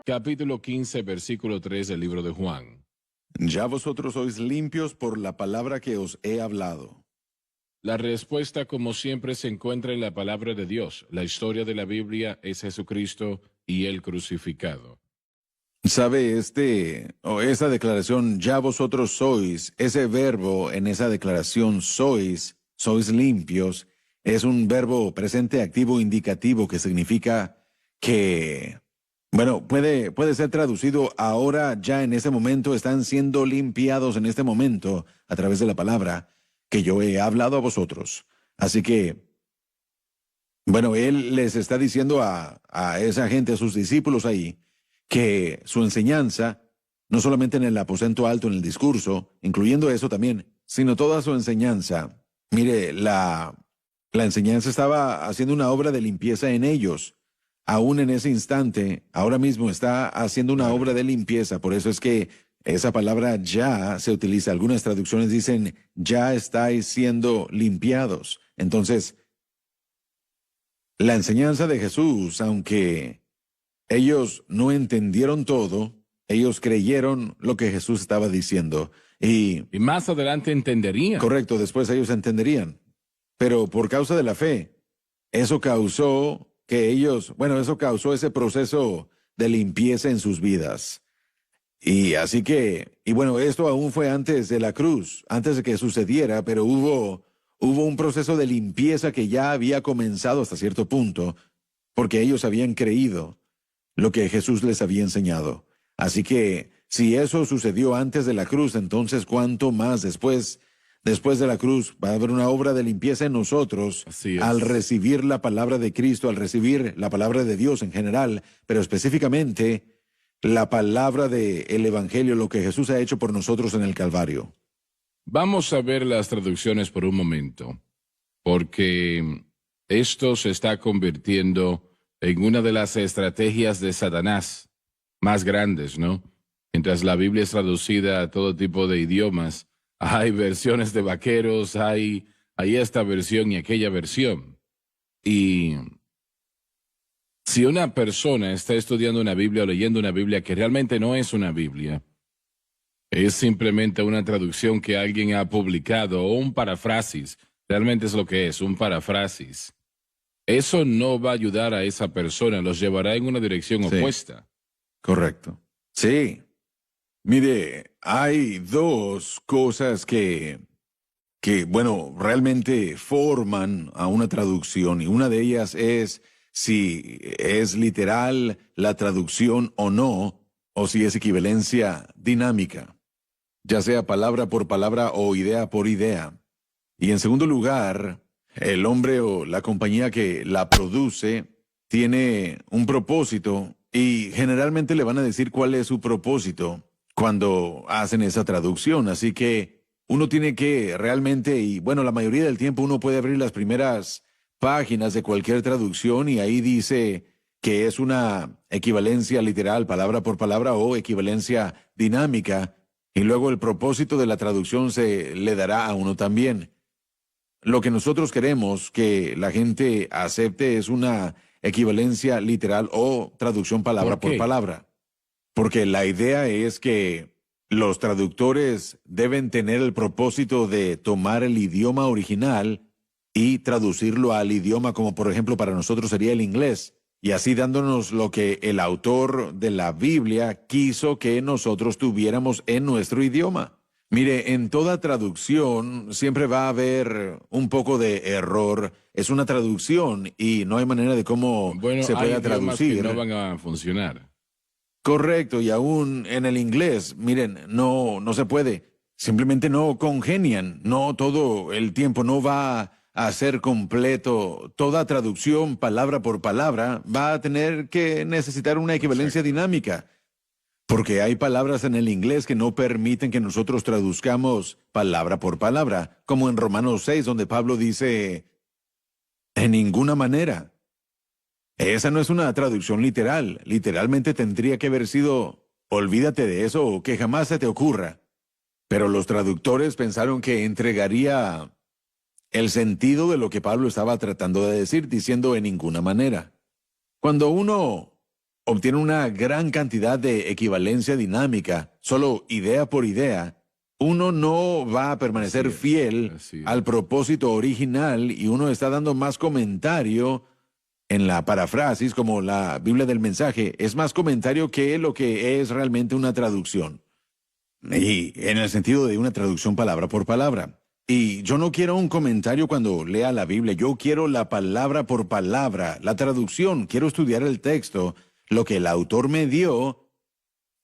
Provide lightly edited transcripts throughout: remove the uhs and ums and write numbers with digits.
Capítulo 15, versículo 3 del libro de Juan. Ya vosotros sois limpios por la palabra que os he hablado. La respuesta, como siempre, se encuentra en la palabra de Dios. La historia de la Biblia es Jesucristo y el crucificado. ¿Sabe esa declaración, ya vosotros sois, ese verbo en esa declaración sois limpios, es un verbo presente activo indicativo que significa que, bueno, puede ser traducido ahora, ya en ese momento, están siendo limpiados en este momento a través de la palabra que yo he hablado a vosotros. Así que, bueno, él les está diciendo a esa gente, a sus discípulos ahí, que su enseñanza, no solamente en el aposento alto, en el discurso, incluyendo eso también, sino toda su enseñanza. Mire, la enseñanza estaba haciendo una obra de limpieza en ellos. Aún en ese instante, ahora mismo está haciendo una obra de limpieza. Por eso es que esa palabra ya se utiliza. Algunas traducciones dicen, ya estáis siendo limpiados. Entonces, la enseñanza de Jesús, aunque ellos no entendieron todo, ellos creyeron lo que Jesús estaba diciendo. Y más adelante entenderían. correcto, después ellos entenderían. Pero por causa de la fe, eso causó eso causó ese proceso de limpieza en sus vidas. Y así que, esto aún fue antes de la cruz, antes de que sucediera, pero hubo un proceso de limpieza que ya había comenzado hasta cierto punto, porque ellos habían creído lo que Jesús les había enseñado. Así que, si eso sucedió antes de la cruz, entonces cuánto más después de la cruz va a haber una obra de limpieza en nosotros al recibir la palabra de Cristo, al recibir la palabra de Dios en general, pero específicamente la palabra del Evangelio, lo que Jesús ha hecho por nosotros en el Calvario. Vamos a ver las traducciones por un momento, porque esto se está convirtiendo en una de las estrategias de Satanás más grandes, ¿no? Mientras la Biblia es traducida a todo tipo de idiomas, hay versiones de vaqueros, hay esta versión y aquella versión. Y si una persona está estudiando una Biblia o leyendo una Biblia que realmente no es una Biblia, es simplemente una traducción que alguien ha publicado o un parafrasis, realmente es lo que es, un parafrasis. Eso no va a ayudar a esa persona, los llevará en una dirección opuesta. Correcto. Sí. Mire, hay dos cosas que realmente forman a una traducción, y una de ellas es si es literal la traducción o no, o si es equivalencia dinámica, ya sea palabra por palabra o idea por idea. Y en segundo lugar, el hombre o la compañía que la produce tiene un propósito y generalmente le van a decir cuál es su propósito cuando hacen esa traducción. Así que uno tiene que realmente, la mayoría del tiempo uno puede abrir las primeras páginas de cualquier traducción y ahí dice que es una equivalencia literal, palabra por palabra, o equivalencia dinámica, y luego el propósito de la traducción se le dará a uno también. Lo que nosotros queremos que la gente acepte es una equivalencia literal o traducción palabra por palabra. Porque la idea es que los traductores deben tener el propósito de tomar el idioma original y traducirlo al idioma como por ejemplo para nosotros sería el inglés, y así dándonos lo que el autor de la Biblia quiso que nosotros tuviéramos en nuestro idioma. Mire, en toda traducción siempre va a haber un poco de error. Es una traducción y no hay manera de cómo se pueda traducir. Que no van a funcionar. Correcto, y aún en el inglés, miren, no se puede. Simplemente no congenian. No todo el tiempo no va a ser completo. Toda traducción, palabra por palabra, va a tener que necesitar una equivalencia dinámica. Porque hay palabras en el inglés que no permiten que nosotros traduzcamos palabra por palabra, como en Romanos 6, donde Pablo dice, en ninguna manera. Esa no es una traducción literal. Literalmente tendría que haber sido, olvídate de eso o que jamás se te ocurra. Pero los traductores pensaron que entregaría el sentido de lo que Pablo estaba tratando de decir, diciendo en ninguna manera. Cuando uno obtiene una gran cantidad de equivalencia dinámica, solo idea por idea, uno no va a permanecer fiel así es. al propósito original y uno está dando más comentario en la paráfrasis, como la Biblia del mensaje. Es más comentario que lo que es realmente una traducción. Y en el sentido de una traducción palabra por palabra. Y yo no quiero un comentario cuando lea la Biblia, yo quiero la palabra por palabra, la traducción, quiero estudiar el texto, lo que el autor me dio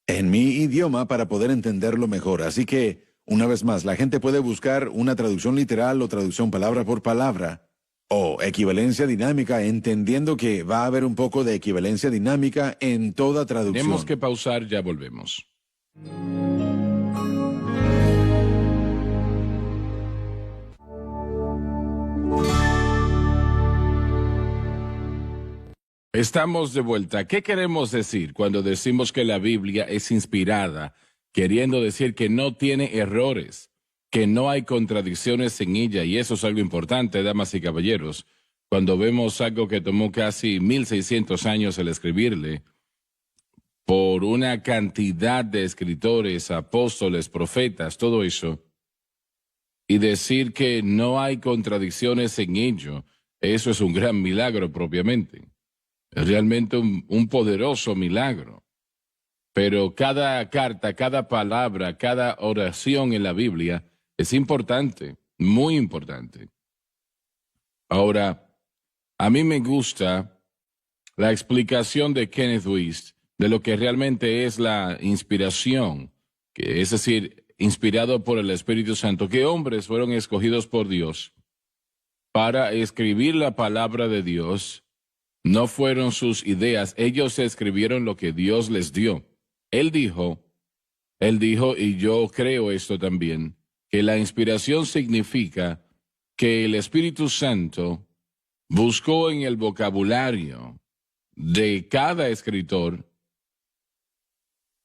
en mi idioma para poder entenderlo mejor. Así que, una vez más, la gente puede buscar una traducción literal o traducción palabra por palabra o equivalencia dinámica, entendiendo que va a haber un poco de equivalencia dinámica en toda traducción. Tenemos que pausar, ya volvemos. Estamos de vuelta. ¿Qué queremos decir cuando decimos que la Biblia es inspirada? Queriendo decir que no tiene errores, que no hay contradicciones en ella, y eso es algo importante, damas y caballeros. Cuando vemos algo que tomó casi 1600 años el escribirle, por una cantidad de escritores, apóstoles, profetas, todo eso, y decir que no hay contradicciones en ello, eso es un gran milagro propiamente. Es realmente un poderoso milagro. Pero cada carta, cada palabra, cada oración en la Biblia es importante, muy importante. Ahora, a mí me gusta la explicación de Kenneth Wuest de lo que realmente es la inspiración, que es decir, inspirado por el Espíritu Santo, que hombres fueron escogidos por Dios para escribir la palabra de Dios. No fueron sus ideas, ellos escribieron lo que Dios les dio. Él dijo, y yo creo esto también, que la inspiración significa que el Espíritu Santo buscó en el vocabulario de cada escritor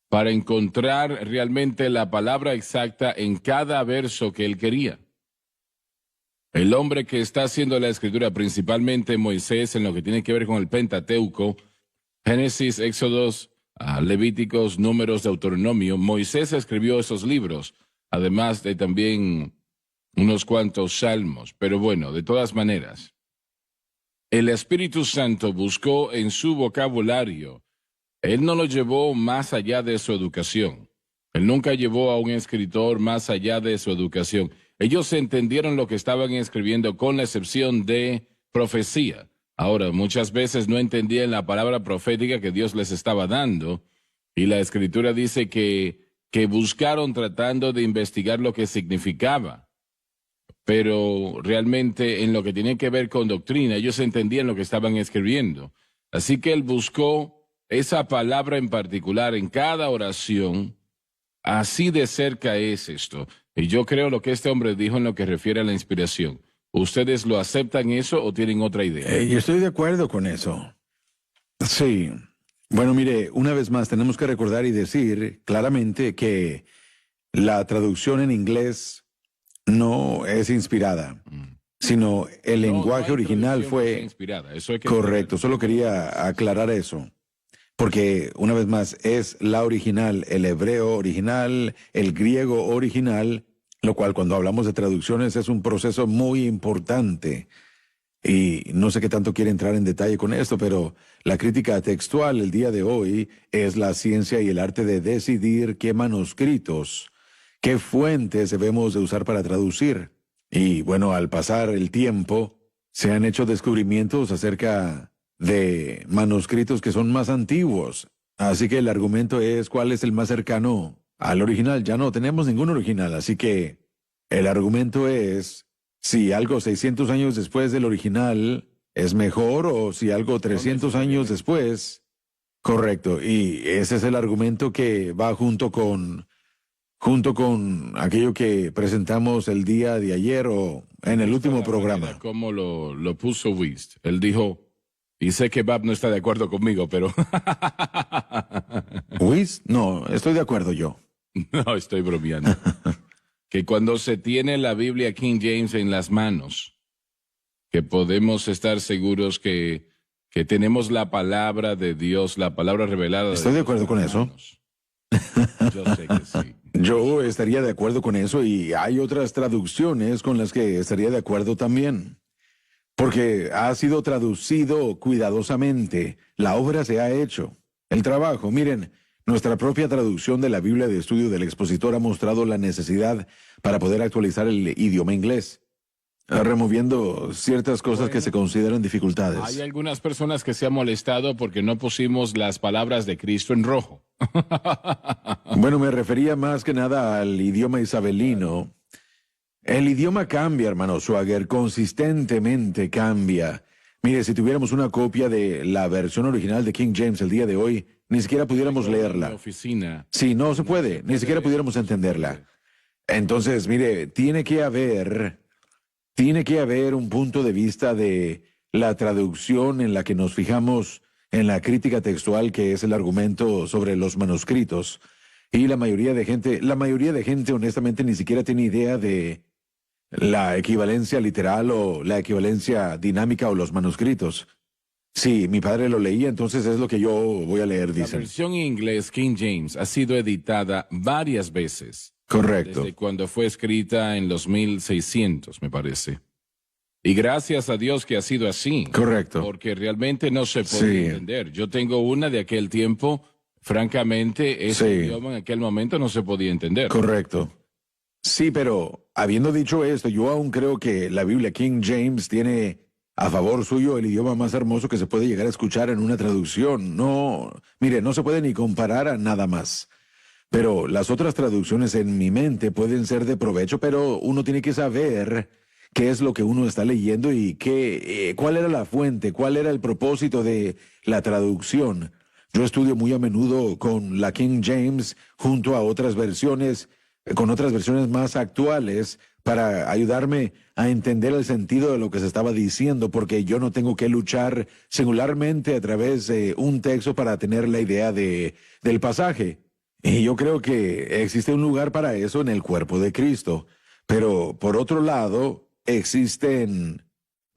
para encontrar realmente la palabra exacta en cada verso que él quería. El hombre que está haciendo la escritura, principalmente Moisés, en lo que tiene que ver con el Pentateuco, Génesis, Éxodos, Levíticos, Números, Deuteronomio, Moisés escribió esos libros, además de también unos cuantos salmos. Pero bueno, de todas maneras, el Espíritu Santo buscó en su vocabulario. Él no lo llevó más allá de su educación. Él nunca llevó a un escritor más allá de su educación. Ellos entendieron lo que estaban escribiendo con la excepción de profecía. Ahora, muchas veces no entendían la palabra profética que Dios les estaba dando, y la Escritura dice que buscaron tratando de investigar lo que significaba. Pero realmente en lo que tiene que ver con doctrina, ellos entendían lo que estaban escribiendo. Así que él buscó esa palabra en particular en cada oración. Así de cerca es esto. Y yo creo lo que este hombre dijo en lo que refiere a la inspiración. ¿Ustedes lo aceptan eso o tienen otra idea? Yo estoy de acuerdo con eso. Sí. Bueno, mire, una vez más tenemos que recordar y decir claramente que la traducción en inglés no es inspirada, sino el lenguaje original fue inspirada. Eso hay que correcto. Solo quería aclarar eso. Porque, una vez más, es la original, el hebreo original, el griego original, lo cual cuando hablamos de traducciones es un proceso muy importante. Y no sé qué tanto quiere entrar en detalle con esto, pero la crítica textual el día de hoy es la ciencia y el arte de decidir qué manuscritos, qué fuentes debemos de usar para traducir. Y bueno, al pasar el tiempo, se han hecho descubrimientos acerca de manuscritos que son más antiguos. Así que el argumento es cuál es el más cercano al original. Ya no tenemos ningún original, así que el argumento es si algo 600 años después del original es mejor o si algo 300 años después. Correcto, y ese es el argumento que va junto con aquello que presentamos el día de ayer o en el último programa. Como lo puso Wuest. Él dijo, y sé que Bab no está de acuerdo conmigo, pero... ¿Wuest? No, estoy de acuerdo yo. No, estoy bromeando. Que cuando se tiene la Biblia King James en las manos, que podemos estar seguros que que tenemos la palabra de Dios, la palabra revelada. Estoy de acuerdo con eso. Yo sé que sí. Yo estaría de acuerdo con eso y hay otras traducciones con las que estaría de acuerdo también. Porque ha sido traducido cuidadosamente. La obra se ha hecho. El trabajo, miren, nuestra propia traducción de la Biblia de Estudio del Expositor ha mostrado la necesidad para poder actualizar el idioma inglés, removiendo ciertas cosas que se consideran dificultades. Hay algunas personas que se han molestado porque no pusimos las palabras de Cristo en rojo. Bueno, me refería más que nada al idioma isabelino. El idioma cambia, hermano Swagger, consistentemente cambia. Mire, si tuviéramos una copia de la versión original de King James el día de hoy, ni siquiera pudiéramos En la leerla. oficina. Sí, no se puede, ni siquiera pudiéramos entenderla. Entonces, mire, tiene que haber un punto de vista de la traducción en la que nos fijamos en la crítica textual, que es el argumento sobre los manuscritos. Y la mayoría de gente honestamente ni siquiera tiene idea de la equivalencia literal o la equivalencia dinámica o los manuscritos. Sí, mi padre lo leía, entonces es lo que yo voy a leer, La dicen. versión en inglés King James ha sido editada varias veces. Correcto. Desde cuando fue escrita en los 1600, me parece. Y gracias a Dios que ha sido así. Correcto. Porque realmente no se puede entender. Yo tengo una de aquel tiempo, francamente, ese idioma en aquel momento no se podía entender. Correcto. Sí, pero habiendo dicho esto, yo aún creo que la Biblia King James tiene a favor suyo el idioma más hermoso que se puede llegar a escuchar en una traducción. No, mire, no se puede ni comparar a nada más. Pero las otras traducciones en mi mente pueden ser de provecho, pero uno tiene que saber qué es lo que uno está leyendo y cuál era la fuente, cuál era el propósito de la traducción. Yo estudio muy a menudo con la King James junto a otras versiones, con otras versiones más actuales, para ayudarme a entender el sentido de lo que se estaba diciendo, porque yo no tengo que luchar singularmente a través de un texto para tener la idea del pasaje. Y yo creo que existe un lugar para eso en el cuerpo de Cristo. Pero, por otro lado, existen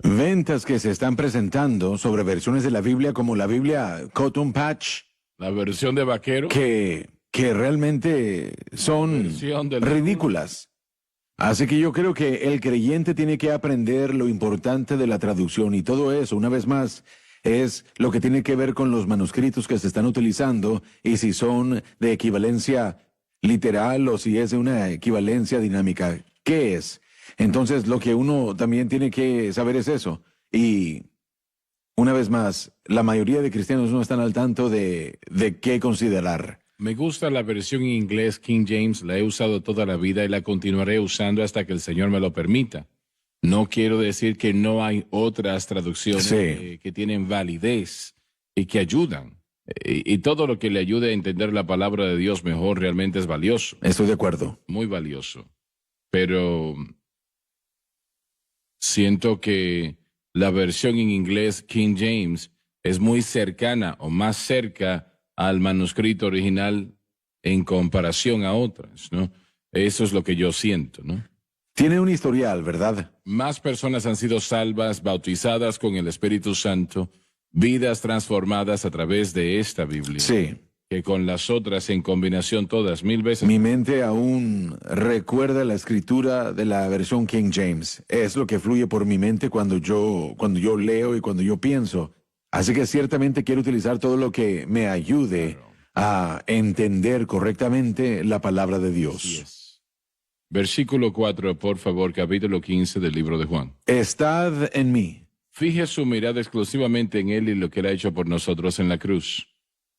ventas que se están presentando sobre versiones de la Biblia como la Biblia Cotton Patch, La versión de vaquero. que realmente son Versión del- ridículas. Así que yo creo que el creyente tiene que aprender lo importante de la traducción y todo eso, una vez más, es lo que tiene que ver con los manuscritos que se están utilizando y si son de equivalencia literal o si es de una equivalencia dinámica. ¿Qué es? Entonces, lo que uno también tiene que saber es eso. Y una vez más, la mayoría de cristianos no están al tanto de qué considerar. Me gusta la versión en inglés King James, la he usado toda la vida y la continuaré usando hasta que el Señor me lo permita. No quiero decir que no hay otras traducciones que tienen validez y que ayudan. Y todo lo que le ayude a entender la palabra de Dios mejor realmente es valioso, Estoy de acuerdo. muy valioso. Pero siento que la versión en inglés King James es muy cercana o más cerca al manuscrito original en comparación a otras, ¿no? Eso es lo que yo siento, ¿no? Tiene un historial, ¿verdad? Más personas han sido salvas, bautizadas con el Espíritu Santo, vidas transformadas a través de esta Biblia, Sí. que con las otras en combinación todas 1000 veces. Mi mente aún recuerda la escritura de la versión King James. Es lo que fluye por mi mente cuando yo leo y cuando yo pienso. Así que ciertamente quiero utilizar todo lo que me ayude a entender correctamente la palabra de Dios. Así es. Versículo 4, por favor, capítulo 15 del libro de Juan. Estad en mí, Fije su mirada exclusivamente en Él y lo que Él ha hecho por nosotros en la cruz.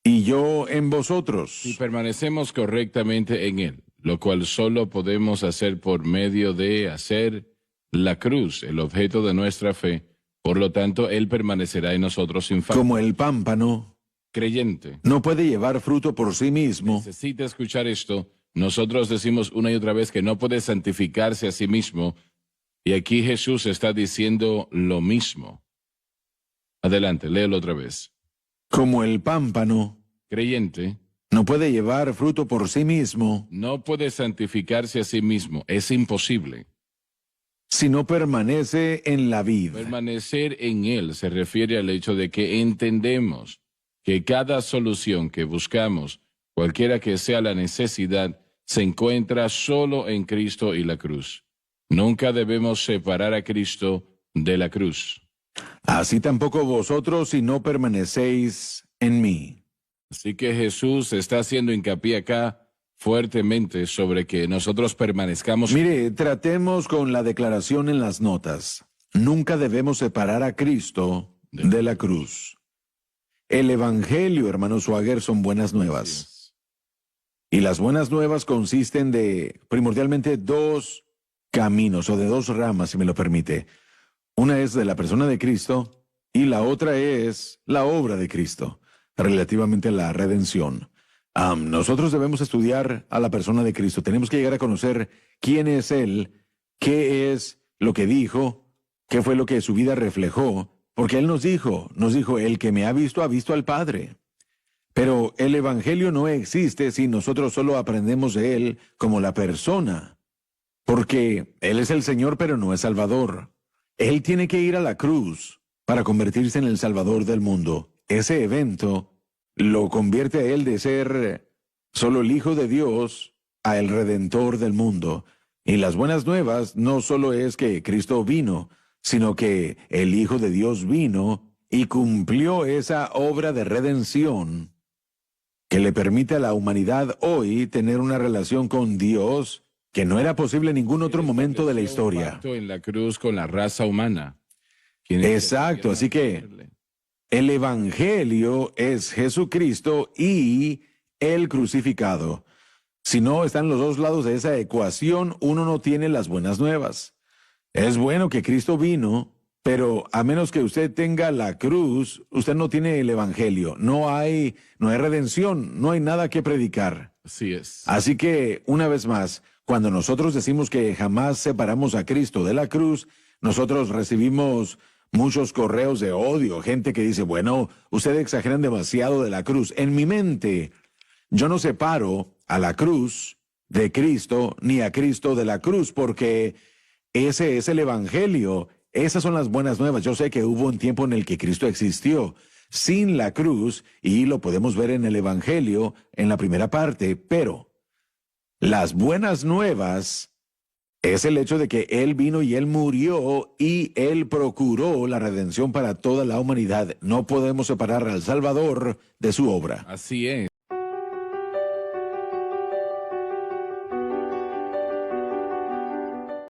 y yo en vosotros. Si permanecemos correctamente en Él, lo cual solo podemos hacer por medio de hacer la cruz, el objeto de nuestra fe. Por lo tanto, Él permanecerá en nosotros sin falta. Como el pámpano Creyente, no puede llevar fruto por sí mismo, necesita escuchar esto. Nosotros decimos una y otra vez que no puede santificarse a sí mismo. Y aquí Jesús está diciendo lo mismo. Adelante, léelo otra vez. como el pámpano Creyente, no puede llevar fruto por sí mismo, no puede santificarse a sí mismo. Es imposible. si no permanece en la vid. Permanecer en Él se refiere al hecho de que entendemos que cada solución que buscamos, cualquiera que sea la necesidad, se encuentra solo en Cristo y la cruz. Nunca debemos separar a Cristo de la cruz. Así tampoco vosotros si no permanecéis en mí. Así que Jesús está haciendo hincapié acá fuertemente sobre que nosotros permanezcamos. Mire, tratemos con la declaración en las notas. Nunca debemos separar a Cristo de la cruz. El Evangelio, hermano Swagger, son buenas nuevas. Y las buenas nuevas consisten de primordialmente dos caminos o de dos ramas, si me lo permite. Una es de la persona de Cristo y la otra es la obra de Cristo, relativamente a la redención. Nosotros debemos estudiar a la persona de Cristo. Tenemos que llegar a conocer quién es Él, qué es lo que dijo, qué fue lo que su vida reflejó, porque Él nos dijo, el que me ha visto al Padre. Pero el Evangelio no existe si nosotros solo aprendemos de Él como la persona, porque Él es el Señor pero no es Salvador. Él tiene que ir a la cruz para convertirse en el Salvador del mundo. Ese evento lo convierte a Él de ser solo el Hijo de Dios a el Redentor del mundo. Y las buenas nuevas no solo es que Cristo vino, sino que el Hijo de Dios vino y cumplió esa obra de redención que le permite a la humanidad hoy tener una relación con Dios que no era posible en ningún otro momento de la historia. En la cruz con la raza humana. Exacto, así que el Evangelio es Jesucristo y el crucificado. Si no están los dos lados de esa ecuación, uno no tiene las buenas nuevas. Es bueno que Cristo vino, pero a menos que usted tenga la cruz, usted no tiene el Evangelio. No hay redención, no hay nada que predicar. Así es. Así que, una vez más, cuando nosotros decimos que jamás separamos a Cristo de la cruz, nosotros recibimos muchos correos de odio, gente que dice, bueno, ustedes exageran demasiado de la cruz. En mi mente, yo no separo a la cruz de Cristo ni a Cristo de la cruz, porque ese es el Evangelio. Esas son las buenas nuevas. Yo sé que hubo un tiempo en el que Cristo existió sin la cruz, y lo podemos ver en el Evangelio, en la primera parte, pero las buenas nuevas es el hecho de que Él vino y Él murió y Él procuró la redención para toda la humanidad. No podemos separar al Salvador de su obra. Así es.